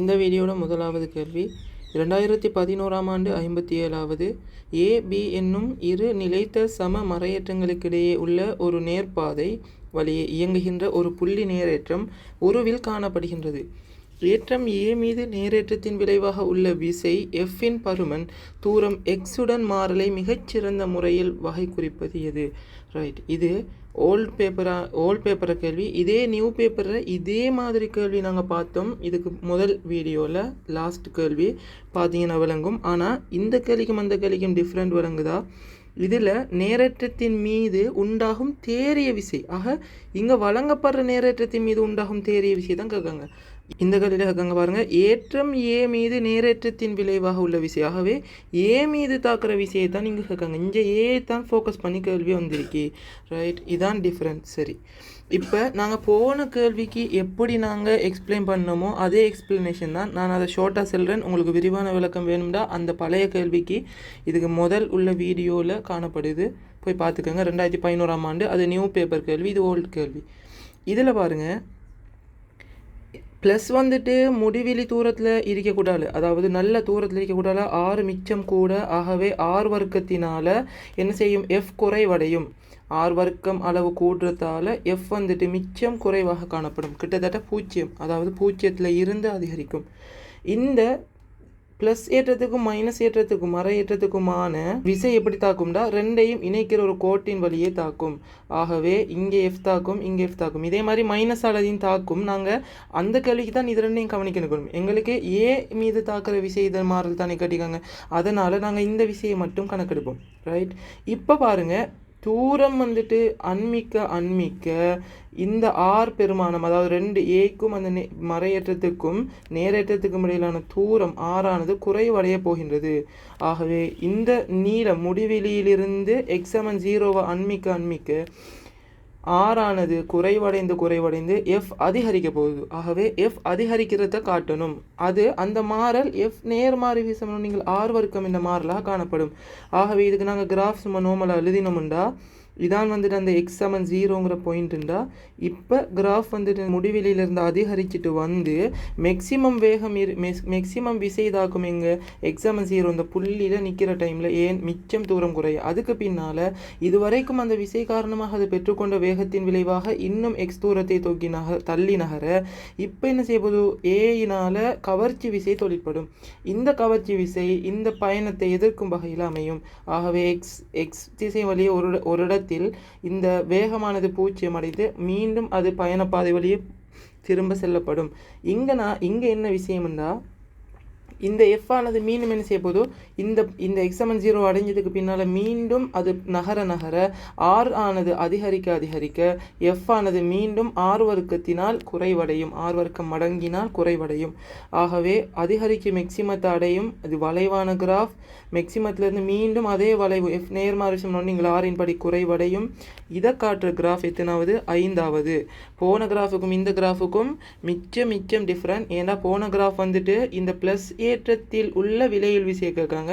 இந்த வீடியோட முதலாவது கேள்வி 2011ஆம் ஆண்டு 57வது ஏபி என்னும் இரு நிலைத்த சம மறையேற்றங்களுக்கிடையே உள்ள ஒரு நேர்பாதை வழியே இயங்குகின்ற ஒரு புள்ளி நேரேற்றம் உருவில் காணப்படுகின்றது. ஏற்றம் ஏ மீது நேரேற்றத்தின் விளைவாக உள்ள விசை எஃப்பின் பருமன் தூரம் எக்ஸுடன் மாறலை மிகச்சிறந்த முறையில் வகை குறிப்பது எது? ரைட், இது ஓல்ட் பேப்பரை கேள்வி. இதே நியூ பேப்பரில் இதே மாதிரி கேள்வி நாங்கள் பார்த்தோம். இதுக்கு முதல் வீடியோவில் லாஸ்ட் கேள்வி பார்த்தீங்கன்னா விளங்கும். ஆனால் இந்த கேள்விக்கும் அந்த கேள்விக்கும் டிஃப்ரெண்ட் விளங்குதா? இதில் நேரேற்றத்தின் மீது உண்டாகும் தேறிய விசை, ஆக இங்கே வழங்கப்படுற நேரேற்றத்தின் மீது உண்டாகும் தேறிய விசை தான் கேட்காங்க. இந்த கேள்வியில் கேட்காங்க பாருங்கள், ஏற்றம் ஏ மீது நேரேற்றத்தின் விளைவாக உள்ள விசை, ஆகவே ஏ மீது தாக்குற விசையை தான் நீங்கள் கேட்காங்க. இங்கே ஏ தான் ஃபோக்கஸ் பண்ணி கேள்வி வந்திருக்கு. ரைட், இதான் டிஃப்ரெண்ட். சரி, இப்போ நாங்கள் போன கேள்விக்கு எப்படி நாங்கள் எக்ஸ்பிளைன் பண்ணோமோ அதே எக்ஸ்பிளனேஷன் தான். நான் அதை ஷார்ட்டாக சொல்கிறேன். உங்களுக்கு விரிவான விளக்கம் வேணும்னா அந்த பழைய கேள்விக்கு இதுக்கு முதல் உள்ள வீடியோவில் காணப்படுது, போய் பார்த்துக்கோங்க. 2011ஆம் ஆண்டு அது நியூ பேப்பர் கேள்வி, இது ஓல்டு கேள்வி. இதில் பாருங்கள், ப்ளஸ் வந்துட்டு முடிவெளி தூரத்தில் இருக்கக்கூடாது, அதாவது நல்ல தூரத்தில் இருக்கக்கூடாது, 6 மிச்சம் கூட. ஆகவே 6 வர்க்கத்தினால் என்ன செய்யும்? எஃப் குறைவடையும். 6 வர்க்கம் அளவு கூடுறதால எஃப் வந்துட்டு மிச்சம் குறைவாக காணப்படும், கிட்டத்தட்ட 0, அதாவது 0ல் இருந்து அதிகரிக்கும். இந்த ப்ளஸ் ஏற்றத்துக்கும் மைனஸ் ஏற்றத்துக்கும் மர ஏற்றத்துக்குமான விசை எப்படி தாக்கும்டா? ரெண்டையும் இணைக்கிற ஒரு கோட்டின் வழியே தாக்கும். ஆகவே இங்கே எஃப் தாக்கும், இங்கே எஃப் தாக்கும். இதே மாதிரி மைனஸ் அளவையும் தாக்கும். நாங்கள் அந்த கேள்விக்கு தான் இது ரெண்டையும் கவனிக்கணும். எங்களுக்கு ஏ மீது தாக்குற விசை இதை மாறல் தானே கட்டிக்காங்க, அதனால் நாங்கள் இந்த விசையை மட்டும் கணக்கெடுப்போம். ரைட், இப்போ பாருங்கள், தூரம் வந்துட்டு அண்மிக்க இந்த ஆர் பெருமானம், அதாவது 2 ஏக்கும் அந்த மறையேற்றத்துக்கும் நேரேற்றத்துக்கும் இடையிலான தூரம் ஆறானது குறைவடைய போகின்றது. ஆகவே இந்த நீளம் முடிவெளியிலிருந்து x=0 அண்மிக்க ஆறானது குறைவடைந்து எஃப் அதிகரிக்க போகுது. ஆகவே எஃப் அதிகரிக்கிறத காட்டணும். அது அந்த மாறல் எஃப் நேர்மாறி வீசணும். நீங்கள் 6 வர்க்கம் இந்த மாறலாக காணப்படும். ஆகவே இதுக்கு நாங்கள் கிராஃப் சும்மா நோமலாக எழுதினோம்டா, இதான் வந்துட்டு அந்த x=0ங்கிற பாயிண்ட்டுண்டா. இப்போ கிராஃப் வந்துட்டு முடிவெளியிலிருந்து அதிகரிச்சுட்டு வந்து மேக்சிமம் வேகம் மேக்சிமம் விசை தாக்கும் எங்கே? x=0 இந்த புள்ளியில் நிற்கிற டைமில் ஏன் மிச்சம் தூரம் குறையும். அதுக்கு பின்னால் இதுவரைக்கும் அந்த விசை காரணமாக அது பெற்றுக்கொண்ட வேகத்தின் விளைவாக இன்னும் எக்ஸ் தூரத்தை தள்ளி நகர இப்போ என்ன செய்யப்போது? ஏயினால் கவர்ச்சி விசை தொழிற்படும். இந்த கவர்ச்சி விசை இந்த பயணத்தை எதிர்க்கும் வகையில் அமையும். ஆகவே எக்ஸ் திசை வழியே ஒரு இடத்தில் இந்த வேகமானது 0 அடைந்து மீண்டும் அது பயணப்பாதை வழியே திரும்ப செல்லப்படும். இங்கே என்ன விஷயம்னா, இந்த எஃப் ஆனது மீண்டும் என்ன செய்ய போதோ, இந்த x=0 அடைஞ்சதுக்கு பின்னால் மீண்டும் அது நகர ஆர் ஆனது அதிகரிக்க எஃப் ஆனது மீண்டும் 6 வர்க்கத்தினால் குறைவடையும், 6 வர்க்கம் மடங்கினால் குறைவடையும். ஆகவே அதிகரிக்க மேக்சிமத்தை அடையும். அது வளைவான கிராஃப். மேக்சிமத்திலிருந்து மீண்டும் அதே வளைவு எஃப் நேர்மாறு நீங்கள் 6 படி குறைவடையும். இதை காட்டுற கிராஃப் எத்தனாவது? 5வது. போன கிராஃபுக்கும் இந்த கிராஃபுக்கும் மிச்சம் டிஃப்ரெண்ட். ஏன்னா போன கிராஃப் வந்துட்டு இந்த ப்ளஸ் ஏற்றத்தில் உள்ள விலையில் விசையை கேட்காங்க,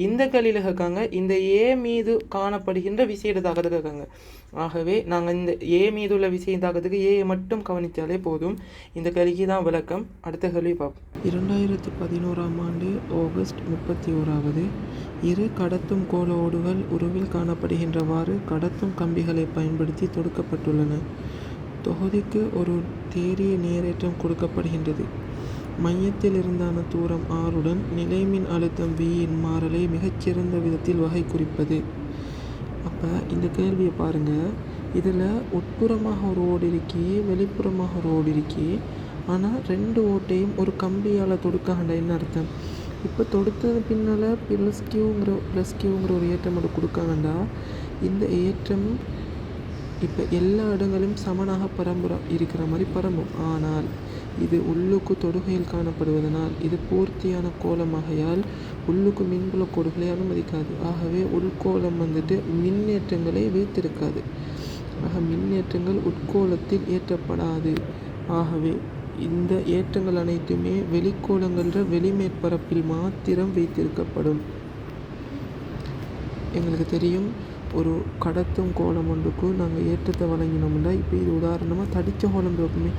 இந்த கலியில் கேட்காங்க இந்த ஏ மீது காணப்படுகின்ற விசையை தாக்கத்தை கேட்காங்க. ஆகவே நாங்கள் இந்த ஏ மீது உள்ள விசையை தாக்கத்துக்கு ஏ மட்டும் கவனித்தாலே போதும். இந்த கலிக்கு தான் விளக்கம். அடுத்த கேள்வி பார்ப்போம். 2011ஆம் ஆண்டு ஆகஸ்ட் 31வது இரு கடத்தும் கோள ஓடுகள் உருவில் காணப்படுகின்றவாறு கடத்தும் கம்பிகளை பயன்படுத்தி தொடுக்கப்பட்டுள்ளன. தொகுதிக்கு ஒரு தேறிய நேரேற்றம் கொடுக்கப்படுகின்றது. மையத்தில் இருந்தான தூரம் ஆறுடன் நிலைமின் அழுத்தம் வியின் மாறலை மிகச்சிறந்த விதத்தில் வகை குறிப்பது. அப்போ இந்த கேள்வியை பாருங்கள், இதில் உட்புறமாக ஒரு ஓடு இருக்கி, வெளிப்புறமாக ஒரு ஓடு இருக்கி. ஆனால் 2 ஓட்டையும் ஒரு கம்பியால் தொடுக்காண்ட என்ன அர்த்தம்? இப்போ தொடுத்தது பின்னால் ப்ளஸ் கியூங்கிற ஒரு ஏற்றம் மட்டும் கொடுக்காங்கண்டா, இந்த ஏற்றம் இப்போ எல்லா இடங்களும் சமனாக இருக்கிற மாதிரி பரம்பும். ஆனால் இது உள்ளுக்கு தொடுகையில் காணப்படுவதனால் இது பூர்த்தியான கோலமாகையால் உள்ளுக்கு மின்புல கோடுகளை அனுமதிக்காது. ஆகவே உள்கோளம் வந்துட்டு மின்னேற்றங்களை வைத்திருக்காது. ஆக மின்னேற்றங்கள் உட்கோளத்தில் ஏற்றப்படாது. ஆகவே இந்த ஏற்றங்கள் அனைத்துமே வெளிக்கோளங்கள வெளிமேற்பரப்பில் மாத்திரம் வைத்திருக்கப்படும். எங்களுக்கு தெரியும், ஒரு கடத்தும் கோலம் ஒன்றுக்கு நாங்கள் ஏற்றத்தை வழங்கினோம்னா, இப்போ இது உதாரணமாக தடித்த கோலம் இருக்குமே,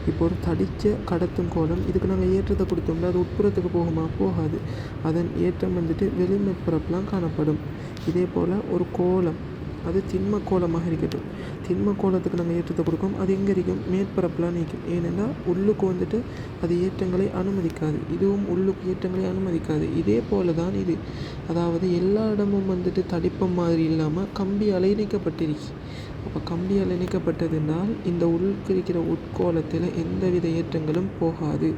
இப்போ ஒரு தடித்த கடத்தும் கோலம் இதுக்கு நாங்கள் ஏற்றத்தை கொடுத்தோம்னா அது உட்புறத்துக்கு போகுமா? போகாது. அதன் ஏற்றம் வந்துட்டு வெளிமேற்பரப்புலாம் காணப்படும். இதே போல் ஒரு கோலம் அது திண்ம கோலமாக இருக்கட்டும். திண்ம கோலத்துக்கு நாங்கள் ஏற்றத்தை கொடுக்கும். அது எங்கே இருக்கும்? மேற்பரப்புலாம் நீக்கும். ஏனென்னா உள்ளுக்கு வந்துட்டு அது ஏற்றங்களை அனுமதிக்காது. இதுவும் உள்ளுக்கு ஏற்றங்களை அனுமதிக்காது. இதே போல தான் இது. அதாவது எல்லா இடமும் வந்துட்டு தடிப்பம் மாதிரி இல்லாமல் கம்பியால் இணைக்கப்பட்டிருக்கு. அப்போ கம்பியால் இணைக்கப்பட்டதுனால் இந்த உள்ளுக்கு இருக்கிற உட்கோலத்தில் எந்தவித ஏற்றங்களும் போகாது.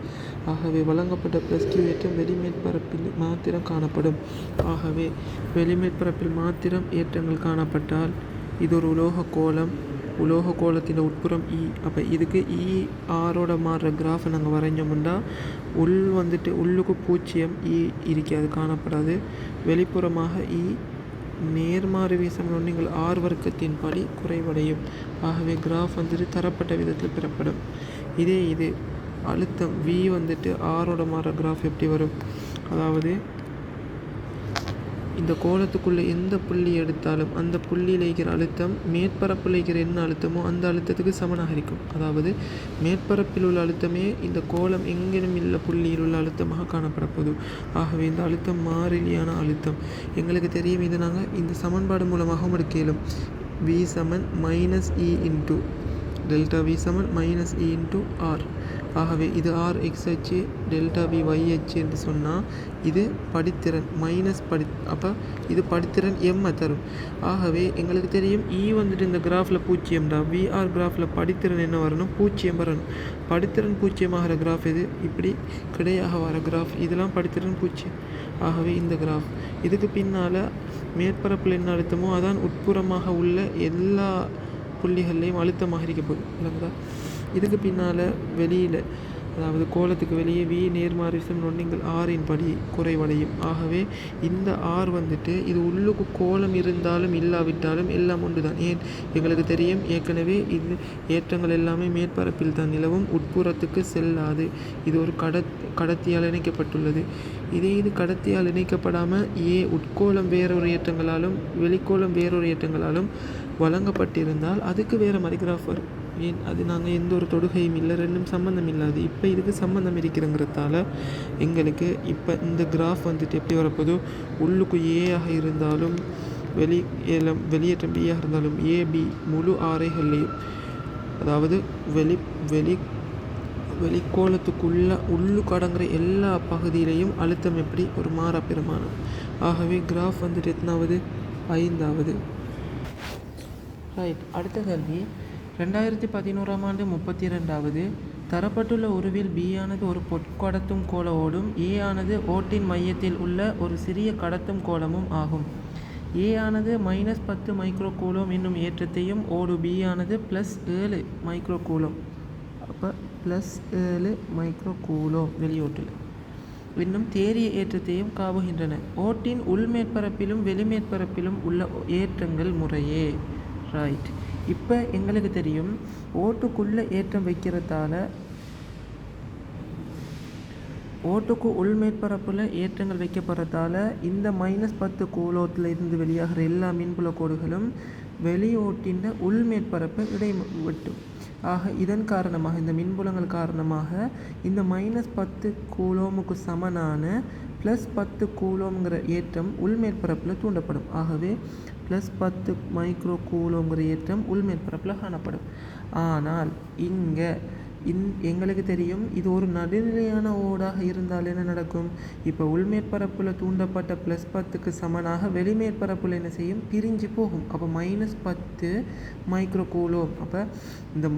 ஆகவே வழங்கப்பட்ட +q ஏற்றம் வெளிமேற்பரப்பில் மாத்திரம் காணப்படும். ஆகவே வெளிமேற்பரப்பில் மாத்திரம் ஏற்றங்கள் காணப்பட்டால் இது ஒரு உலோக கோலம். உலோக கோலத்தின் உட்புறம் E. அப்போ இதுக்கு ERோட மாறுற கிராஃபை நாங்கள் வரைஞ்சோம்னா வந்துட்டு உள்ளுக்கு 0 E இருக்காது, காணப்படாது. வெளிப்புறமாக E நேர்மாறு வீசம் நீங்கள் R வர்க்கத்தின் படி குறைவடையும். ஆகவே கிராஃப் வந்துட்டு தரப்பட்ட விதத்தில் பெறப்படும். இது அழுத்தம் V வந்துட்டு Rோட மாற கிராஃப் எப்படி வரும்? அதாவது இந்த கோலத்துக்குள்ளே எந்த புள்ளி எடுத்தாலும் அந்த புள்ளியில் இருக்கிற அழுத்தம் மேற்பரப்பில் இருக்கிற என்ன அழுத்தமோ அந்த அழுத்தத்துக்கு சமனாக இருக்கும். அதாவது மேற்பரப்பில் உள்ள அழுத்தமே இந்த கோலம் எங்கேனும் இல்லை புள்ளியில் உள்ள அழுத்தமாக காணப்பட போகுது. ஆகவே இந்த அழுத்தம் மாறிலியான அழுத்தம். எங்களுக்கு தெரியும், இது நாங்கள் இந்த சமன்பாடு மூலமாகவும் எடுக்க இயலும். V - E into delta V - E into R. ஆகவே இது R x அச்சு, டெல்டா V y அச்சு என்று சொன்னால் இது படித்திறன் அப்போ இது படித்திறன் M தரும். ஆகவே எங்களுக்கு தெரியும் E வந்துட்டு இந்த கிராஃபில் 0 VR கிராஃபில் படித்திறன் என்ன வரணும்? 0 வரணும். படித்திறன் 0 ஆகிற கிராஃப் இது. இப்படி கிடையாக வர கிராஃப் இதெல்லாம் படித்திறன் 0. ஆகவே இந்த கிராஃப் இதுக்கு பின்னால் மேற்பரப்பில் என்ன அழுத்தமோ அதான் உட்புறமாக உள்ள எல்லா புள்ளிகள்லையும் அழுத்தமாக இருக்க போகுது. இல்லைங்களா? இதுக்கு பின்னால் வெளியில், அதாவது கோலத்துக்கு வெளியே V நேர்மாறு வீசம் நீங்கள் Rன் படி குறைவடையும். ஆகவே இந்த R வந்துட்டு இது உள்ளுக்கு கோலம் இருந்தாலும் இல்லாவிட்டாலும் எல்லாம் ஒன்று தான். ஏன்? எங்களுக்கு தெரியும் ஏற்கனவே இது ஏற்றங்கள் எல்லாமே மேற்பரப்பில் தான் நிலவும், உட்புறத்துக்கு செல்லாது. இது ஒரு கடத்தியால் இணைக்கப்பட்டுள்ளது. இது கடத்தியால் இணைக்கப்படாமல் உட்கோலம் வேறொரு ஏற்றங்களாலும் வெளிக்கோலம் வேறொரு ஏற்றங்களாலும் வழங்கப்பட்டிருந்தால் அதுக்கு வேறு மாதிரி கிராஃப் வரும். ஏன்? அது நாங்கள் எந்த ஒரு தொடுகையும் இல்லை, ரெண்டும் சம்மந்தம் இல்லாது. இப்போ இதுக்கு சம்மந்தம் இருக்கிறங்கிறதால எங்களுக்கு இந்த கிராஃப் வந்துட்டு எப்படி வரப்போதோ உள்ளுக்கு ஆக இருந்தாலும் வெளியேற்றம் B இருந்தாலும் AB முழு ஆரைகள்லையும், அதாவது வெளிக்கோலத்துக்குள்ள உள்ளுக்கு அடங்குற எல்லா பகுதியிலையும் அழுத்தம் எப்படி ஒரு மாறாப்பிரமாணம். ஆகவே கிராஃப் வந்துட்டு எத்தனாவது? 5வது. ரைட். அடுத்த கேள்வி 2011ஆம் ஆண்டு 32வது. தரப்பட்டுள்ள உருவில் B ஆனது ஒரு பொற்கடத்தும் கோல ஓடும், A ஆனது ஓட்டின் மையத்தில் உள்ள ஒரு சிறிய கடத்தும் கோலமும் ஆகும். A ஆனது -10 மைக்ரோ கூலோம் என்னும் ஏற்றத்தையும் ஓடு B ஆனது +7 மைக்ரோ கூலோம், அப்போ +7 மைக்ரோ கூலோம் வெளியோட்டில் இன்னும் தேறிய ஏற்றத்தையும் காவுகின்றன. ஓட்டின் உள்மேற்பரப்பிலும் வெளிமேற்பரப்பிலும் உள்ள ஏற்றங்கள் முறையே. ரைட். இப்போ எங்களுக்கு தெரியும் ஓட்டுக்குள்ளே ஏற்றம் வைக்கிறதால ஓட்டுக்கு உள்மேற்பரப்பில் ஏற்றங்கள் வைக்கப்படுறதால இந்த -10 கூலோத்தில் இருந்து வெளியாகிற எல்லா மின்புல கோடுகளும் வெளியோட்டின் உள்மேற்பரப்பை இடைவெட்டும். ஆக இதன் காரணமாக இந்த மின்புலங்கள் காரணமாக இந்த -10 கூலோமுக்கு சமனான +10 கூலோம்ங்கிற ஏற்றம் உள்மேற்பரப்பில் தூண்டப்படும். ஆகவே +10 மைக்ரோ கூலோங்கிற ஏற்றம் உள்மேற்பரப்பில் காணப்படும். ஆனால் இங்கே எங்களுக்கு தெரியும் இது ஒரு நடுநிலையான ஓடாக இருந்தால் என்ன நடக்கும்? இப்போ உள்மேற்பரப்பில் தூண்டப்பட்ட +10க்கு சமனாக வெளிமேற்பரப்பில் என்ன செய்யும்? பிரிஞ்சு போகும். அப்போ -10 மைக்ரோ கூலோம். அப்போ இந்த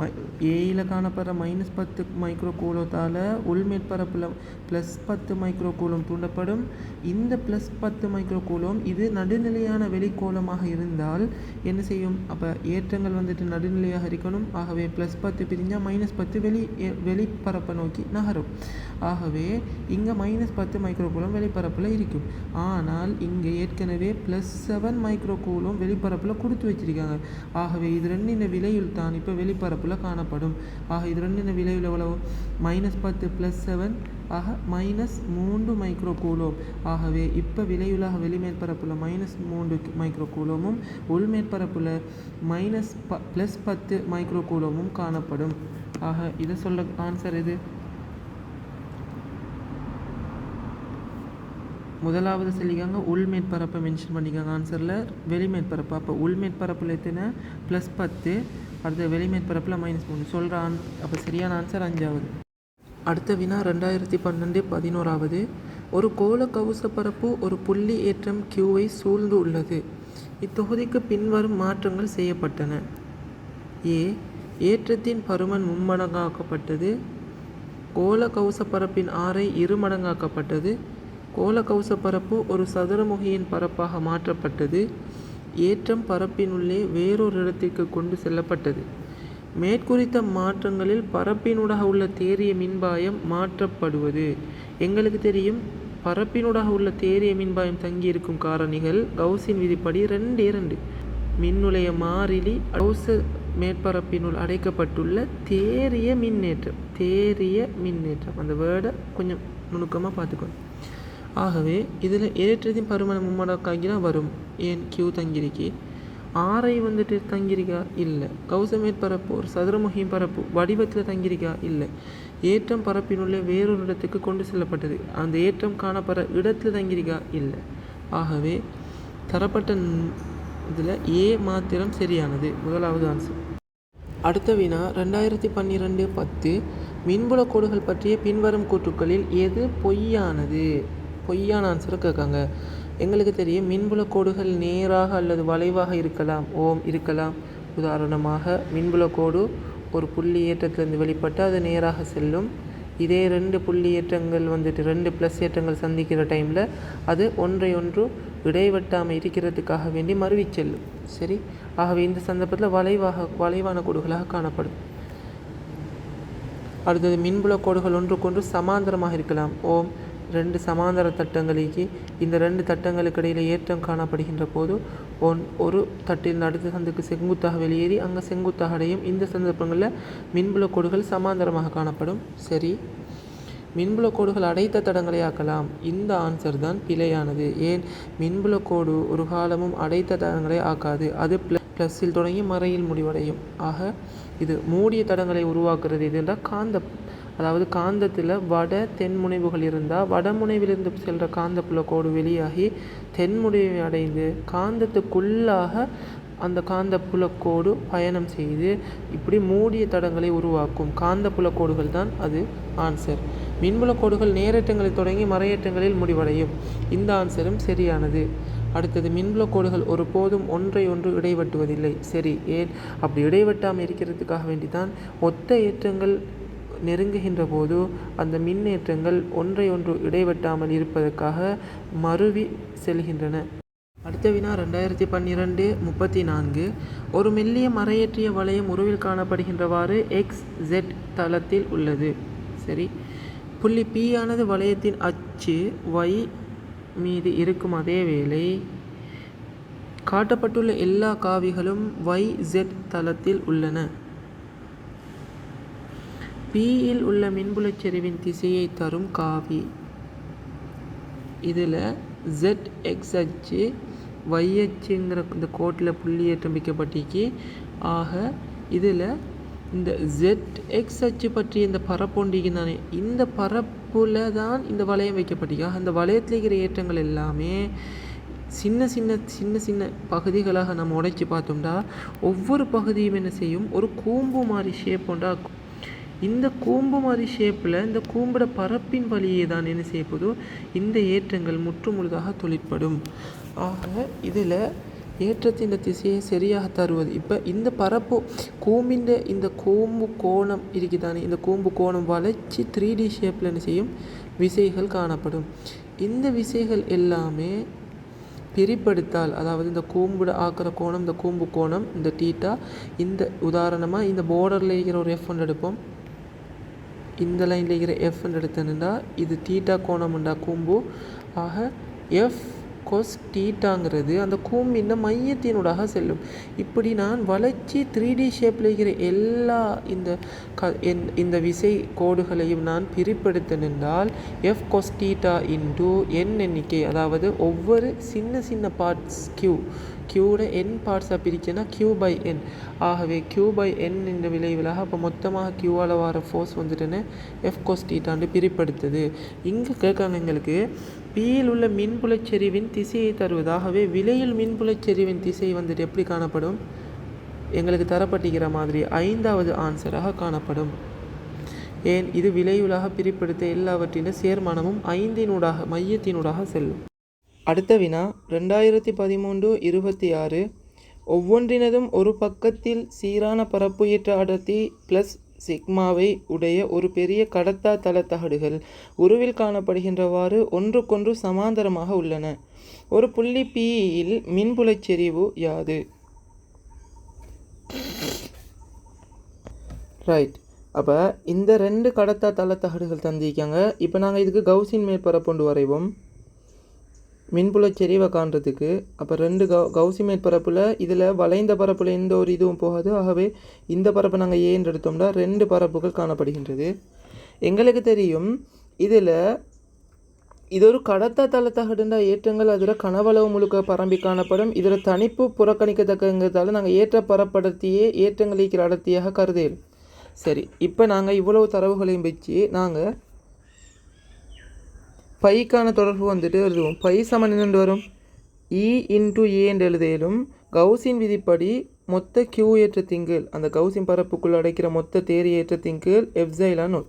ஏயில் காணப்படுற -10 மைக்ரோ கூலோத்தால் உள்மேற்பரப்பில் +10 மைக்ரோ கூலோம் தூண்டப்படும். இந்த +10 மைக்ரோ கூலோம் இது நடுநிலையான வெளிக்கோலமாக இருந்தால் என்ன செய்யும்? அப்போ ஏற்றங்கள் வந்துட்டு நடுநிலையாக இருக்கணும். ஆகவே +10 பிரிஞ்சால் -10 வெளிப்பரப்பை நோக்கி நகரும். ஆகவே இங்கே -10 மைக்ரோ கூலோம் வெளிப்பரப்பில் இருக்கும். ஆனால் இங்கே ஏற்கனவே +7 மைக்ரோ கூலோம் வெளிப்பரப்பில் கொடுத்து வச்சிருக்காங்க. ஆகவே இது ரெண்டின் விலையில் தான் இப்போ வெளிப்பரப்பில் காணப்படும். ஆக இது ரெண்டின் விலையில் எவ்வளவு? -10 +7 ஆக -3 மைக்ரோ கூலோம். ஆகவே இப்போ விலையுலாக வெளிமேற்பரப்பில் -3 மைக்ரோ கூலோமும் உள்மேற்பரப்பில் +10 மைக்ரோ கூலோமும் காணப்படும். ஆக இதை சொல்ல ஆன்சர் இது. முதலாவது சொல்லிக்காங்க உள்மேற்பரப்பை மென்ஷன் பண்ணிக்காங்க ஆன்சரில், வெளிமேற்பரப்பு. அப்போ உள்மேற்பரப்பில் எத்தனை +10, அடுத்த வெளிமேற்பரப்பில் -3 சொல்கிறான். அப்போ சரியான ஆன்சர் 5வது. அடுத்த வினா 2012 11வது. ஒரு கோள கவுச பரப்பு ஒரு புள்ளி ஏற்றம் Qவை சூழ்ந்து உள்ளது. இத்தொகுதிக்கு பின்வரும் மாற்றங்கள் செய்யப்பட்டன. ஏ, ஏற்றத்தின் பருமன் மும்மடங்காக்கப்பட்டது. கோள கவுச பரப்பின் ஆரை 2 மடங்காக்கப்பட்டது. கோள கவுச பரப்பு ஒரு சதுரமுகியின் பரப்பாக மாற்றப்பட்டது. ஏற்றம் பரப்பினுள்ளே வேறொரு இடத்திற்கு கொண்டு செல்லப்பட்டது. மேற்குறித்த மாற்றங்களில் பரப்பினூடாக உள்ள தேறிய மின்பாயம் மாற்றப்படுவது. எங்களுக்கு தெரியும், பரப்பினூடாக உள்ள தேறிய மின்பாயம் தங்கியிருக்கும் காரணிகள் கவுசின் விதிப்படி 2 மின்னுளைய மாறிலி கவுச மேற்பரப்பினுள் அடைக்கப்பட்டுள்ள தேறிய மின்னேற்றம். அந்த வேர்டை கொஞ்சம் நுணுக்கமாக பார்த்துக்கணும். ஆகவே இதில் ஏற்றத்தின் பருமனை மும்மடங்காக்கினா வரும். ஏன் Q தங்கியிருக்கி, ஆரை தங்கியிருக்கா இல்லை. கவுச மேற்பரப்பு ஒரு சதுரமுகியின் பரப்பு வடிவத்தில் தங்கியிருக்கா இல்லை. ஏற்றம் பரப்பினுள்ளே வேறொரு இடத்துக்கு கொண்டு செல்லப்பட்டது. அந்த ஏற்றம் காணப்படுற இடத்துல தங்கியிருக்கா இல்லை. ஆகவே தரப்பட்ட இதில் ஏ மாத்திரம் சரியானது. முதலாவது ஆன்சர். அடுத்த வினா 2012-10. மின்புல கோடுகள் பற்றிய பின்வரும் கூற்றுக்களில் எது பொய்யானது? பொய்யான ஆன்சரை கேட்காங்க. எங்களுக்கு தெரியும், மின்புல கோடுகள் நேராக அல்லது வளைவாக இருக்கலாம். இருக்கலாம். உதாரணமாக மின்புல கோடு ஒரு புள்ளி ஏற்றத்திலிருந்து வெளிப்பட்டு அது நேராக செல்லும். இதே 2 புள்ளி ஏற்றங்கள் 2 ப்ளஸ் ஏற்றங்கள் சந்திக்கிற டைமில் அது ஒன்றை ஒன்று இடைவெட்டாமல் இருக்கிறதுக்காக வேண்டி மறுவி செல்லும். சரி, ஆகவே இந்த சந்தர்ப்பத்தில் வளைவான கோடுகளாக காணப்படும். அடுத்தது மின்புல கோடுகள் ஒன்றுக்கொன்று சமாந்தரமாக இருக்கலாம். 2 சமாந்தர தட்டங்களுக்கு இந்த 2 தட்டங்களுக்கு இடையில் ஏற்றம் காணப்படுகின்ற போது ஒரு தட்டில் அடுத்த சந்துக்கு செங்குத்தாக வெளியேறி அங்கே செங்குத்தாக அடையும். இந்த சந்தர்ப்பங்களில் மின்புல கோடுகள் சமாந்தரமாக காணப்படும். சரி, மின்புல கோடுகள் அடைத்த தடங்களை ஆக்கலாம். இந்த ஆன்சர் தான் பிழையானது. ஏன், மின்புல கோடு ஒரு காலமும் அடைத்த தடங்களை ஆக்காது. அது ப்ளஸில் தொடங்கி மறையில் முடிவடையும். ஆக இது மூடிய தடங்களை உருவாக்குறது. இதுன்றால் அதாவது காந்தத்தில் வட தென்முனைவுகள் இருந்தால் வடமுனைவிலிருந்து செல்கிற காந்தப்புல கோடு வெளியாகி தென்முனைவை அடைந்து காந்தத்துக்குள்ளாக அந்த காந்தப்புலக்கோடு பயணம் செய்து இப்படி மூடிய தடங்களை உருவாக்கும் காந்தப்புலக்கோடுகள் தான் அது ஆன்சர். மின்புலக்கோடுகள் நேரேற்றங்களை தொடங்கி மறையேற்றங்களில் முடிவடையும். இந்த ஆன்சரும் சரியானது. அடுத்தது, மின்புலக்கோடுகள் ஒருபோதும் ஒன்றை ஒன்று இடைவெட்டுவதில்லை. சரி, ஏன் அப்படி இடைவெட்டாமல் இருக்கிறதுக்காக வேண்டி தான் ஒத்த ஏற்றங்கள் நெருங்குகின்ற போது அந்த மின்னேற்றங்கள் ஒன்றை ஒன்று இடைவெட்டாமல் இருப்பதற்காக மருவி செல்கின்றன. அடுத்த வினா 2012-34. ஒரு மெல்லிய மறையேற்றிய வளையம் உருவில் காணப்படுகின்றவாறு XZ தளத்தில் உள்ளது. சரி, புள்ளி P ஆனது வளையத்தின் அச்சு Y மீது இருக்கும். அதே வேளை காட்டப்பட்டுள்ள எல்லா காவிகளும் YZ தளத்தில் உள்ளன. Pயில் உள்ள மின்புலச் செறிவின் திசையை தரும் காவி. இதில் ZX அச்சு Y அச்சுங்கிற இந்த கோட்டில் புள்ளி ஏற்றம் வைக்கப்பட்டிருக்கு. ஆக இதில் இந்த ZX அச்சு பற்றி இந்த பரப்பொண்டிக்கு தானே, இந்த பரப்பில் தான் இந்த வளையம் வைக்கப்பட்டிருக்கா. அந்த வளையத்தில் இருக்கிற ஏற்றங்கள் எல்லாமே சின்ன சின்ன பகுதிகளாக நம்ம உடைச்சி பார்த்தோம்னா ஒவ்வொரு பகுதியும் என்ன செய்யும், ஒரு கூம்பு மாதிரி ஷேப் உண்டாக்கும். இந்த கூம்பு மாதிரி ஷேப்பில் இந்த கூம்பிட பரப்பின் வழியே தான் என்ன செய்யப்போதோ இந்த ஏற்றங்கள் முற்றுமுழுதாக தொழிற்படும். ஆக இதில் ஏற்றத்தின் திசையை சரியாக தருவது. இப்போ இந்த பரப்பு கூம்பின் இந்த கூம்பு கோணம் இருக்குதானே, இந்த கூம்பு கோணம் வளைச்சி 3D ஷேப்பில் என்ன செய்யும், விசைகள் காணப்படும். இந்த விசைகள் எல்லாமே பிரிப்படுத்தால், அதாவது இந்த கூம்பிட ஆக்கிற கோணம், இந்த கூம்பு கோணம், இந்த தீட்டா, இந்த உதாரணமாக இந்த போர்டரில் இருக்கிற ஒரு F எடுப்போம். இந்த லைனில் இருக்கிற F எடுத்தனுண்டா இது தீட்டா கோணம்ண்டா கூம்பு. ஆக F cos தீட்டாங்கிறது அந்த கூம்பின் மையத்தினூடாக செல்லும். இப்படி நான் வளைச்சி 3D ஷேப்பில் இருக்கிற எல்லா இந்த விசை கோடுகளையும் நான் பிரிப்படுத்தினால் F cos theta into n எண்ணிக்கை, அதாவது ஒவ்வொரு சின்ன பார்ட்ஸ் Q க்யூட n பார்ட்ஸாக பிரிச்சேன்னா q/n. ஆகவே q/n என்ற விளைவிலாக அப்போ மொத்தமாக க்யூவால் வர ஃபோர்ஸ் வந்துட்டுன்னு F cos θ பிரிப்படுத்துது. இங்கே கேட்காங்க எங்களுக்கு பியில் உள்ள மின்புலச்செறிவின் திசையை தருவது. ஆகவே விலையில் மின்புலச்செறிவின் திசை வந்துட்டு எப்படி காணப்படும்? எங்களுக்கு தரப்பட்டிருக்கிற மாதிரி 5வது ஆன்சராக காணப்படும். ஏன் இது விளைவுலாக பிரிப்படுத்த எல்லாவற்றின் சேர்மானமும் 5 மையத்தினூடாக செல்லும். அடுத்த வினா 2013-26. ஒவ்வொன்றினதும் ஒரு பக்கத்தில் சீரான பரப்பு ஏற்ற அடர்த்தி ப்ளஸ் சிக்மாவை உடைய ஒரு பெரிய கடத்தா தள தகடுகள் உருவில் காணப்படுகின்றவாறு ஒன்றுக்கொன்று சமாந்தரமாக உள்ளன. ஒரு புள்ளி Pயில் மின்புலச்செறிவு யாது? ரைட். அப்போ இந்த 2 கடத்தா தள தகடுகள் தந்திருக்காங்க. இப்போ நாங்கள் இதுக்கு கவுசின் மேற்பரப்பு வரைவோம் மின்புலச்செறிவை காண்றதுக்கு. அப்போ 2 கவுசி மேற்பரப்பில் இதில் வளைந்த பரப்பில் எந்த ஒரு இதுவும் போகாது. ஆகவே இந்த பரப்பை நாங்கள் ஏன்னு எடுத்தோம்னா 2 பரப்புகள் காணப்படுகின்றது. எங்களுக்கு தெரியும் இதில் இது ஒரு கடத்தா தள தகடுன்ற ஏற்றங்கள் அதில் கனவளவு முழுக்க பரம்பி காணப்படும். இதில் தனிப்பு புறக்கணிக்கத்தக்கங்கிறதால நாங்கள் ஏற்ற பரப்படர்த்தியே ஏற்றங்கள் இருக்கிற அடர்த்தியாக கருதேன். சரி, இப்போ நாங்கள் இவ்வளவு தரவுகளையும் வச்சு நாங்கள் பைக்கான தொடர்பு வந்துட்டு எழுதுவோம். பை சமன் என்னென்று வரும்? E × A என்று எழுதியும் கவுசின் விதிப்படி மொத்த Q ஏற்றத்தின் அந்த கவுசின் பரப்புக்குள் அடைக்கிற மொத்த தேரி ஏற்றத்தின் கீழ் ε0.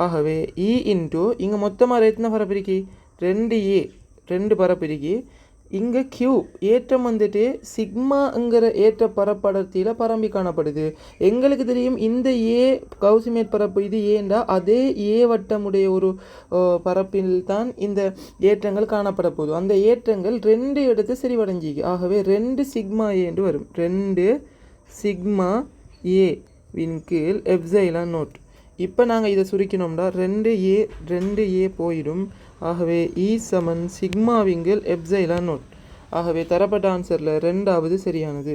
ஆகவே E × இங்கே மொத்தமாக எத்தனை பரப்பு இருக்கி? 2A 2 பரப்பு இருக்கி. இங்கே Q ஏற்றம் வந்துட்டு சிக்மாங்கிற ஏற்ற பரப்படர்த்தியில் பரம்பி காணப்படுது. எங்களுக்கு தெரியும் இந்த A கவுசி மேற்பரப்பு இது ஏண்டா அதே A வட்டமுடைய ஒரு பரப்பில் தான் இந்த ஏற்றங்கள் காணப்பட போகுது. அந்த ஏற்றங்கள் 2 எடுத்து சரிவடைஞ்சிக்கு. ஆகவே 2 சிக்மா A என்று வரும். 2 சிக்மா A வின் கீழ் ε0. இப்போ நாங்கள் இதை சுருக்கினோம்னா 2A போயிடும். ஆகவே E சமன் சிக்மாவிங்கில் ε0. ஆகவே தரப்பட்ட ஆன்சரில் 2வது சரியானது.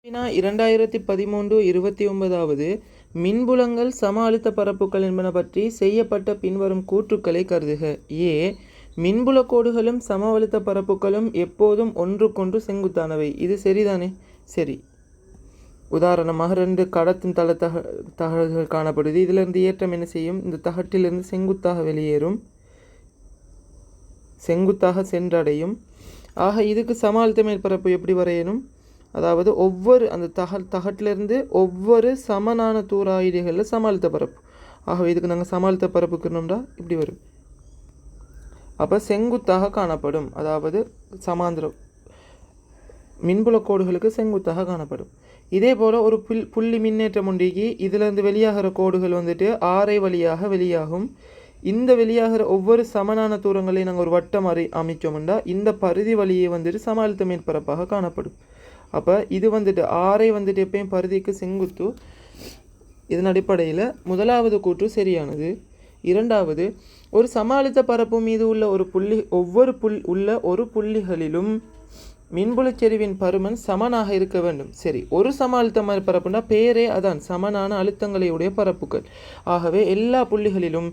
2013-29. மின்புலங்கள் சம அழுத்த பரப்புகள் என்பன பற்றி செய்யப்பட்ட பின்வரும் கூற்றுக்களை கருதுக. A. மின்புல கோடுகளும் சம அழுத்த பரப்புகளும் எப்போதும் ஒன்றுக்கொன்று செங்குத்தானவை. இது சரிதானே? சரி. உதாரணமாக 2 கடத்தும் தள தகடுகள் காணப்படுது. இதிலிருந்து ஏற்றம் என்ன செய்யும்? இந்த தகட்டிலிருந்து செங்குத்தாக வெளியேறும், செங்குத்தாக சென்றடையும். ஆக இதுக்கு சம அழுத்த மேற்பரப்பு எப்படி வரையணும்? அதாவது ஒவ்வொரு அந்த தகட்டிலிருந்து ஒவ்வொரு சமனான தூராயிடுகளில் சம அழுத்த பரப்பு. ஆகவே இதுக்கு நாங்கள் சம அழுத்த பரப்புக்கணும்டா இப்படி வரும். அப்போ செங்குத்தாக காணப்படும், அதாவது சமாந்திரம் மின்புல கோடுகளுக்கு செங்குத்தாக காணப்படும். இதே போல் ஒரு புள்ளி மின்னேற்றம் உண்டிக்கு இதிலிருந்து வெளியாகிற கோடுகள் வந்துட்டு ஆரை வழியாக வெளியாகும். இந்த வெளியாகிற ஒவ்வொரு சமனான தூரங்களையும் நாங்கள் ஒரு வட்டம் அமைச்சோம்னா இந்த பரிதி வழியை வந்துட்டு சம அழுத்த மேற்பரப்பாக காணப்படும். அப்போ இது வந்துட்டு ஆரை வந்துட்டு எப்பயும் பரிதிக்கு செங்குத்து. இதன் அடிப்படையில் முதலாவது கூற்று சரியானது. இரண்டாவது, ஒரு சம அழுத்த பரப்பு மீது உள்ள ஒவ்வொரு புள்ளிகளிலும் மின்புலச்செறிவின் பருமன் சமனாக இருக்க வேண்டும். சரி, ஒரு சம அழுத்த பரப்புனா பேரே அதான் சமனான அழுத்தங்களையுடைய பரப்புகள். ஆகவே எல்லா புள்ளிகளிலும்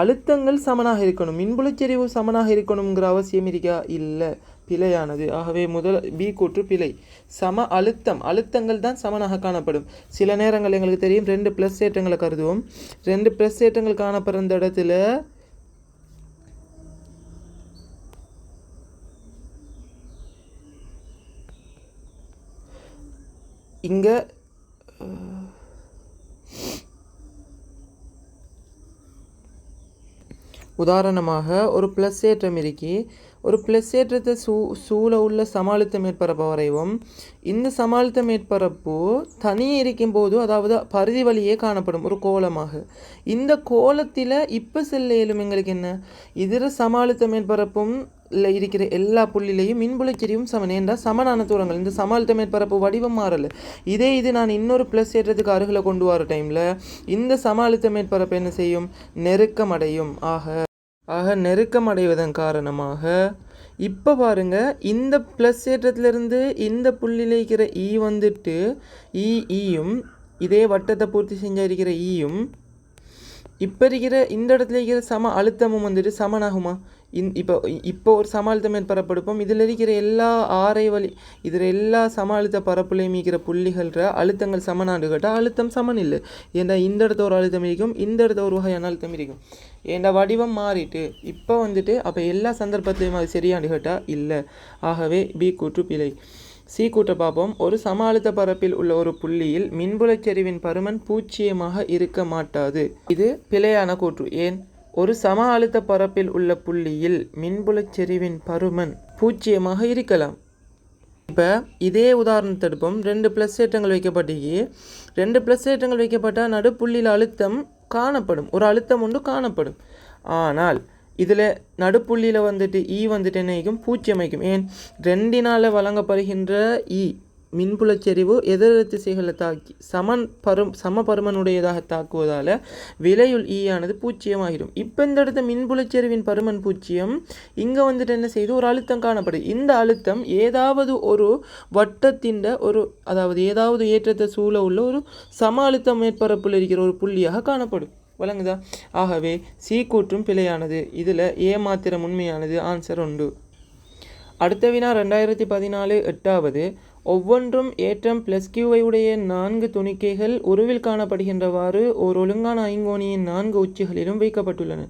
அழுத்தங்கள் சமனாக இருக்கணும். மின்புலச்செறிவு சமனாக இருக்கணுங்கிற அவசியம் இருக்கா? இல்லை, பிழையானது. ஆகவே பி கூற்று பிழை. சம அழுத்தங்கள் தான் சமனாக காணப்படும். சில நேரங்கள் எங்களுக்கு தெரியும் 2 ப்ளஸ் ஏற்றங்களை கருதுவோம். 2 ப்ளஸ் ஏற்றங்கள் காணப்படுற இடத்துல இங்கே உதாரணமாக ஒரு ப்ளஸ் ஏற்றம் இருக்கி, ஒரு ப்ளஸ் ஏற்றத்தை சூழ உள்ள சம அழுத்த மேற்பரப்பை வரைவோம். இந்த சம அழுத்த மேற்பரப்பு தனியே இருக்கும்போது அதாவது பரிதி வழியே காணப்படும் ஒரு கோலமாக. இந்த கோலத்தில் இப்போ செல்ல இயலும் எங்களுக்கு என்ன? இதர சம அழுத்த மேற்பரப்பும் இருக்கிற எல்லா புள்ளிலையும் மின்புலச்செறிவும் சமன். ஏண்டா சமனான தூரங்கள். இந்த சம அழுத்த மேற்பரப்பு வடிவம் மாறலை. இது நான் இன்னொரு ப்ளஸ் ஏற்றத்துக்கு அருகில் கொண்டு வர டைமில் இந்த சம அழுத்த மேற்பரப்பு என்ன செய்யும்? நெருக்கம் அடையும். ஆக நெருக்கம் அடைவதன் காரணமாக இப்போ பாருங்க, இந்த ப்ளஸ் ஏற்றத்திலிருந்து இந்த புள்ளியில் இருக்கிற E வந்துட்டு ஈயும் இதே வட்டத்தை பூர்த்தி செஞ்ச இருக்கிற ஈயும் இப்போ இருக்கிற இந்த இடத்துல இருக்கிற சம அழுத்தமும் வந்துட்டு சமனாகுமா? இப்போ ஒரு சம அழுத்தம் மேற்பரப்படுப்போம். இதில் இருக்கிற எல்லா ஆரை வழி இதில் எல்லா சம அழுத்த பரப்புலையும் இருக்கிற புள்ளிகள அழுத்தங்கள் சமனாண்டு கேட்டால் அழுத்தம் சமன் இல்லை. ஏன்னா இந்த இடத்த ஒரு அழுத்தம் இருக்கும், இந்த இடத்த ஒரு வகையான அழுத்தம் இருக்கும். ஏன்னா வடிவம் மாறிட்டு இப்போ வந்துட்டு அப்போ எல்லா சந்தர்ப்பத்திலையும் அது சரியாண்டு கேட்டால் இல்லை. ஆகவே பி கூற்று பிழை. சி கூற்றை பார்ப்போம். ஒரு சம அழுத்த பரப்பில் உள்ள ஒரு புள்ளியில் மின்புலச்சரிவின் பருமன் பூஜ்ஜியமாக இருக்க மாட்டாது. இது பிழையான கூற்று. ஏன்? ஒரு சம அழுத்த பரப்பில் உள்ள புள்ளியில் மின்புலச்சரிவின் பருமன் பூஜ்ஜியமாக இருக்கலாம். இப்போ இதே உதாரணத்தை எடுப்போம். 2 ப்ளஸ் ஏற்றங்கள் வைக்கப்பட்டீங்க. 2 ப்ளஸ் ஏற்றங்கள் வைக்கப்பட்டால் நடுப்புள்ளியில் அழுத்தம் காணப்படும், ஒரு அழுத்தம் ஒன்று காணப்படும். ஆனால் இதில் நடுப்புள்ளியில் வந்துட்டு வந்துட்டு என்ன பூஜ்ஜியம் வைக்கும். ஏன்? 2னால் வழங்கப்படுகின்ற மின்புலச்சரிவு எதிர் திசைகளை தாக்கி சம பருமனுடையதாக தாக்குவதால் விலையுள் ஆனது பூஜ்ஜியமாகிடும். இப்போ இந்த இடத்த மின்புலச்சரிவின் பருமன் பூஜ்ஜியம், இங்கே வந்துட்டு என்ன செய்யுது? ஒரு அழுத்தம் காணப்படுது. இந்த அழுத்தம் ஏதாவது ஒரு வட்டத்தின் அதாவது ஏதாவது ஏற்றத்தை சூழ உள்ள ஒரு சம அழுத்தம் மேற்பரப்பில் இருக்கிற ஒரு புள்ளியாக காணப்படும். வழங்குதா? ஆகவே சி கூற்றும் பிழையானது. இதில் மாத்திரம் உண்மையானது. ஆன்சர் 1. அடுத்த வினா 2014 8வது. ஒவ்வொன்றும் ஏற்றம் +q உடைய 4 துணிக்கைகள் உருவில் காணப்படுகின்றவாறு ஒரு ஒழுங்கான ஐங்கோணியின் 4 உச்சிகளிலும் வைக்கப்பட்டுள்ளன.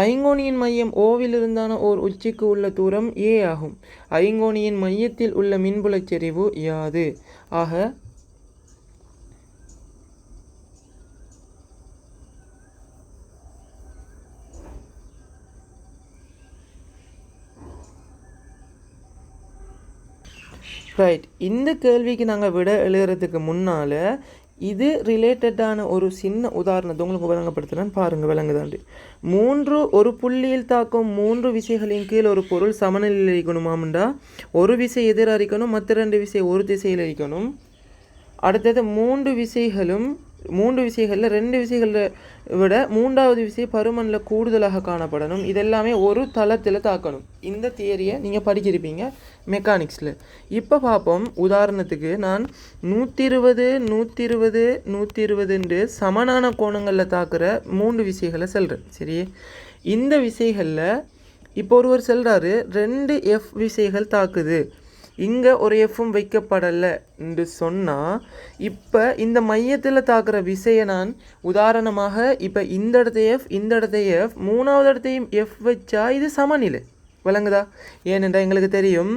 ஐங்கோணியின் மையம் ஓவிலிருந்தான ஓர் உச்சிக்கு உள்ள தூரம் a ஆகும். ஐங்கோணியின் மையத்தில் உள்ள மின்புலச்சரிவு யாது? ஆக ரைட், இந்த கேள்விக்கு நாங்கள் விட எழுதுறதுக்கு முன்னால் இது ரிலேட்டடான ஒரு சின்ன உதாரணத்தை உங்களுக்கு வழங்கப்படுத்துகிறேன். பாருங்கள், விளங்குதாண்டு. ஒரு புள்ளியில் தாக்கும் 3 விசைகளின் கீழ் ஒரு பொருள் சமநிலையில் இருக்கணுமாம்டா ஒரு விசை எதிர் அரிக்கணும், மற்ற 2 விசை ஒரு திசையில் இருக்கணும். அடுத்தது 3 விசைகளில் 2 விசைகளை விட 3வது விசை பருமனில் கூடுதலாக காணப்படணும். இதெல்லாமே ஒரு தளத்தில் தாக்கணும். இந்த தியரியை நீங்கள் படிச்சிருப்பீங்க மெக்கானிக்ஸில். இப்போ பார்ப்போம். உதாரணத்துக்கு நான் 120 120 120 சமனான கோணங்களில் தாக்குற 3 விசைகளை சொல்கிறேன். சரி, இந்த விசைகளில் இப்போ ஒருவர் சொல்கிறாரு 2 F விசைகள் தாக்குது, இங்கே ஒரு எஃப்பும் வைக்கப்படலை என்று சொன்னால், இப்போ இந்த மையத்தில் தாக்குற விசையை நான் உதாரணமாக இப்போ இந்த இடத்த எஃப், இந்த இடத்த எஃப், 3வது இடத்தையும் எஃப் வச்சா இது சமநிலை. விளங்குதா? ஏனென்றால் எங்களுக்கு தெரியும்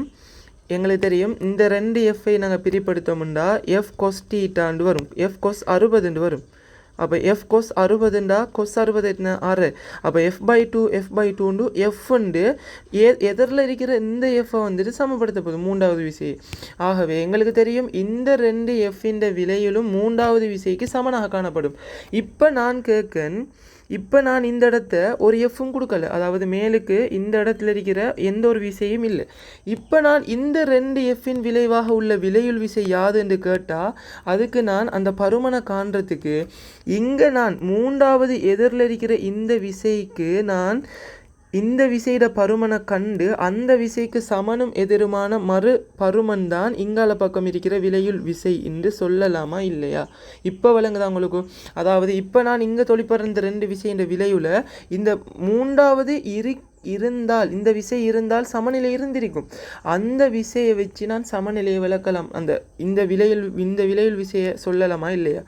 இந்த 2 எஃப்ஐ நாங்கள் பிரிப்படுத்தோம்னா எஃப் கொஸ் தீட்டாண்டு வரும், எஃப் கொஸ் 60 வரும். அப்போ எஃப் கொஸ் 60 கொஸ் 60 என்ன 6. அப்போ f/2 f/2 எஃப்ண்டு எதிரில் இருக்கிற இந்த எஃப்பை வந்துட்டு சமப்படுத்த போகுது 3வது விசை. ஆகவே எங்களுக்கு தெரியும் இந்த 2 எஃப்பின் விலையிலும் 3வது விசைக்கு சமனாக காணப்படும். இப்போ நான் இந்த இடத்த ஒரு எஃப்பும் கொடுக்கல, அதாவது மேலுக்கு இந்த இடத்துல இருக்கிற எந்த ஒரு விசையும் இல்லை. இப்போ நான் இந்த 2 எஃப்பின் விளைவாக உள்ள விலையுள் விசை யாது என்று கேட்டால் அதுக்கு நான் அந்த பருமனை காண்றதுக்கு இங்கே நான் 3வது எதிரில் இருக்கிற இந்த விசைக்கு நான் இந்த விசையிட பருமனை கண்டு அந்த விசைக்கு சமனும் எதிருமான மறு பருமன் தான் இங்கால பக்கம் இருக்கிற விலையுள் விசை என்று சொல்லலாமா இல்லையா? இப்போ விளங்குதா உங்களுக்கு? அதாவது இப்போ நான் இங்கே தொழிற்படுற இந்த 2 விசையின் விலையுள்ள இந்த 3வது இருந்தால், இந்த விசை இருந்தால் சமநிலை இருந்திருக்கும். அந்த விசையை வச்சு நான் சமநிலையை விளக்கலாம். இந்த விலையில் விசையை சொல்லலாமா இல்லையா?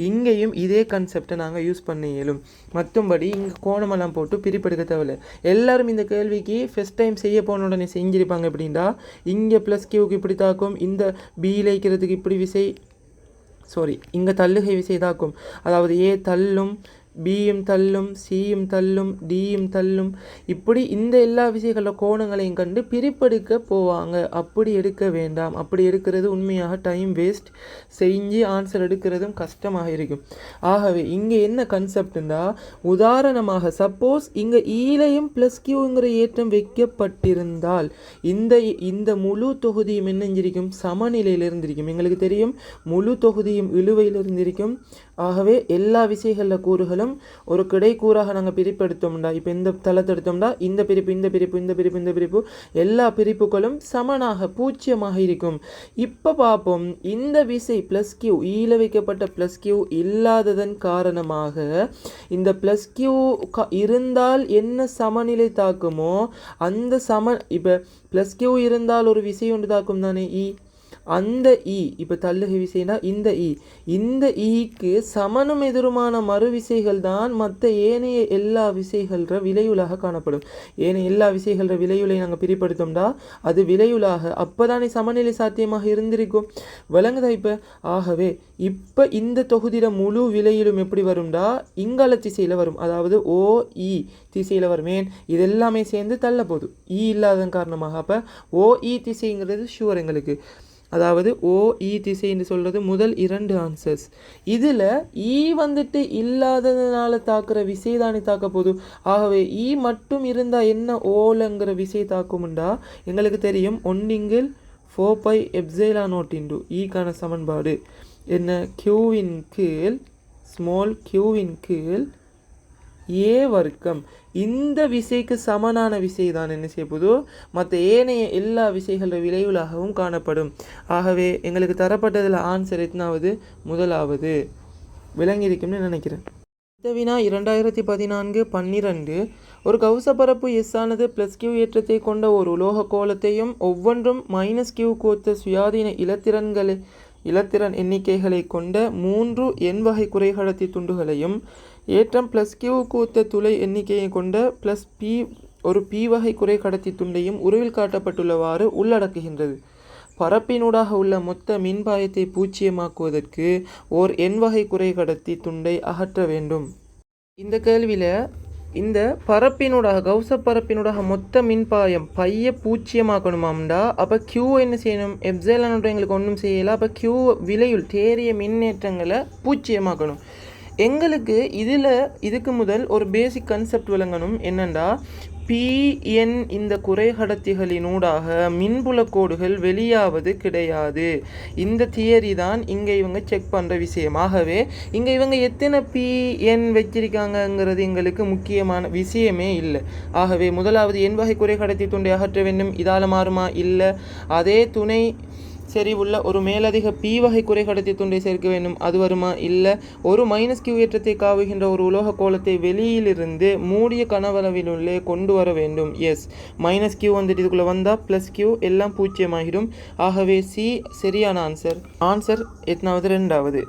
இங்கேயும் இதே கான்செப்டை நாங்கள் யூஸ் பண்ண இயலும். மற்றும்படி இங்கே கோணமெல்லாம் போட்டு பிரிப்பெடுக்க தேவையில்லை. எல்லாரும் இந்த கேள்விக்கு ஃபஸ்ட் டைம் செய்ய போன உடனே செஞ்சிருப்பாங்க. எப்படின்னா இங்கே +q இப்படி தாக்கும், இந்த பியில் வைக்கிறதுக்கு இப்படி விசை இங்கே தள்ளுகை விசை தாக்கும். அதாவது A தள்ளும், பியும் தள்ளும், சியும் தள்ளும், டியும் தள்ளும். இப்படி இந்த எல்லா விசைகளில் கோணங்களையும் கண்டு பிரிப்பெடுக்க போவாங்க. அப்படி எடுக்க வேண்டாம். அப்படி எடுக்கிறது உண்மையாக டைம் வேஸ்ட், செஞ்சு ஆன்சர் எடுக்கிறதும் கஷ்டமாக இருக்கும். ஆகவே இங்கே என்ன கான்செப்ட்னா, உதாரணமாக சப்போஸ் இங்கே ஈலையும் +q ஏற்றம் வைக்கப்பட்டிருந்தால் இந்த முழு தொகுதியும் என்னஞ்சிருக்கும்? சமநிலையில் இருந்திருக்கும். எங்களுக்கு தெரியும் முழு தொகுதியும் இழுவையில் இருந்திருக்கும், ஆகவே எல்லா விசைகளில் கூறுகளும் ஒரு கிடைக்கூறாக நாங்கள் பிரிப்பெடுத்தோம்டா இப்போ இந்த தளத்தை எடுத்தோம்டா இந்த பிரிப்பு இந்த பிரிப்பு இந்த பிரிப்பு இந்த பிரிப்பு எல்லா பிரிப்புகளும் சமனாக பூஜ்ஜியமாக இருக்கும். இப்போ பார்ப்போம், இந்த விசை ப்ளஸ் கியூ ஈல வைக்கப்பட்ட ப்ளஸ் கியூ இல்லாததன் காரணமாக இந்த ப்ளஸ் கியூ இருந்தால் என்ன சமநிலை தாக்குமோ அந்த இப்போ ப்ளஸ் கியூ இருந்தால் ஒரு விசை ஒன்று தாக்கும் தானே இ, அந்த இ இப்போ தள்ளுகை விசைனா இந்த ஈக்கு சமனும் எதிருமான மறு விசைகள் தான் மற்ற ஏனைய எல்லா விசைகள விலையுலாக காணப்படும். ஏனைய எல்லா விசைகள விலையுலை நாங்கள் பிரிப்படுத்தோம்டா அது விலையுலாக அப்போதானே சமநிலை சாத்தியமாக இருந்திருக்கும். விளங்குதா இப்போ? ஆகவே இப்போ இந்த தொகுதியில முழு விலையிலும் எப்படி வரும்டா இங்கால திசையில் வரும், அதாவது OE திசையில் வருமேன். இது எல்லாமே சேர்ந்து தள்ள போதும் இ இல்லாதன் காரணமாக. அப்போ OE திசைங்கிறது ஷுவர் எங்களுக்கு, அதாவது OE திசைன்னு சொல்கிறது முதல் 2 ஆன்சர்ஸ். இதில் இ வந்துட்டு இல்லாததுனால தாக்குற விசை தானே தாக்க போதும். ஆகவே இ மட்டும் இருந்தால் என்ன ஓலங்கிற விசை தாக்கும்ண்டா எங்களுக்கு தெரியும் ஒன்றிங்கில் 4πε0 ஈக்கான சமன்பாடு என்ன, கியூவின் கீழ் ஸ்மால் கியூவின் கீழ் ஏ வர்க்கம். இந்த விசைக்கு சமனான விசை தான் என்ன செய்ய போதோ மற்ற ஏனைய எல்லா விசைகள விளைவுலாகவும் காணப்படும். ஆகவே எங்களுக்கு தரப்பட்டதில் ஆன்சர் எத்தனாவது? முதலாவது. விளங்கியிருக்கும்னு நினைக்கிறேன். இந்த வினா 2014-12 ஒரு கவுசப்பரப்பு எஸ் ஆனது ப்ளஸ் கியூ ஏற்றத்தை கொண்ட ஒரு உலோக கோலத்தையும் ஒவ்வொன்றும் மைனஸ் கியூ கோத்த சுயாதீன இலத்திரன் எண்ணிக்கைகளை கொண்ட 3 N வகை குறைகடத்தி துண்டுகளையும் ஏற்றம் ப்ளஸ் கியூ கூத்த துளை எண்ணிக்கையை கொண்ட ப்ளஸ் பி ஒரு பி வகை குறை கடத்தி துண்டையும் உருவில் காட்டப்பட்டுள்ளவாறு உள்ளடக்குகின்றது. பரப்பினூடாக உள்ள மொத்த மின்பாயத்தை பூஜ்ஜியமாக்குவதற்கு ஓர் N வகை குறை கடத்தி துண்டை அகற்ற வேண்டும். இந்த கேள்வியில் இந்த பரப்பினூடாக கவுசப்பரப்பினூடாக மொத்த மின்பாயம் பைய பூஜ்ஜியமாக்கணுமாம்டா. அப்போ கியூ என்ன செய்யணும்? எப்சைலானோட எங்களுக்கு ஒன்றும் செய்யலை. அப்போ கியூ விலையுள் தேறிய மின்னேற்றங்களை பூஜ்ஜியமாக்கணும். எங்களுக்கு இதுக்கு முதல் ஒரு பேசிக் கன்செப்ட் விளங்கணும். என்னென்னா PN இந்த குறைகடத்திகளினூடாக மின்புலக்கோடுகள் வெளியாவது கிடையாது. இந்த தியரி தான் இங்கே இவங்க செக் பண்ணுற விஷயம். ஆகவே இங்கே இவங்க எத்தனை PN வச்சிருக்காங்கங்கிறது எங்களுக்கு முக்கியமான விஷயமே இல்லை. ஆகவே முதலாவது N வகை குறைகடத்தி துண்டை அகற்ற வேண்டும். இதால் மாறுமா? இல்லை. அதே துணை செறிவுள்ள ஒரு மேலதிக P வகை குறைகடத்தி துண்டை சேர்க்க வேண்டும். அது வருமா? இல்லை. ஒரு மைனஸ் கியூ ஏற்றத்தை காவுகின்ற ஒரு உலோக கோலத்தை வெளியிலிருந்து மூடிய கனவளவிலுள்ளே கொண்டு வர வேண்டும். எஸ், மைனஸ் கியூ வந்துட்டு இதுக்குள்ளே வந்தால் ப்ளஸ் கியூ எல்லாம் பூஜ்ஜியமாகிடும். ஆகவே சி சரியான ஆன்சர். எத்தனாவது? 2வது.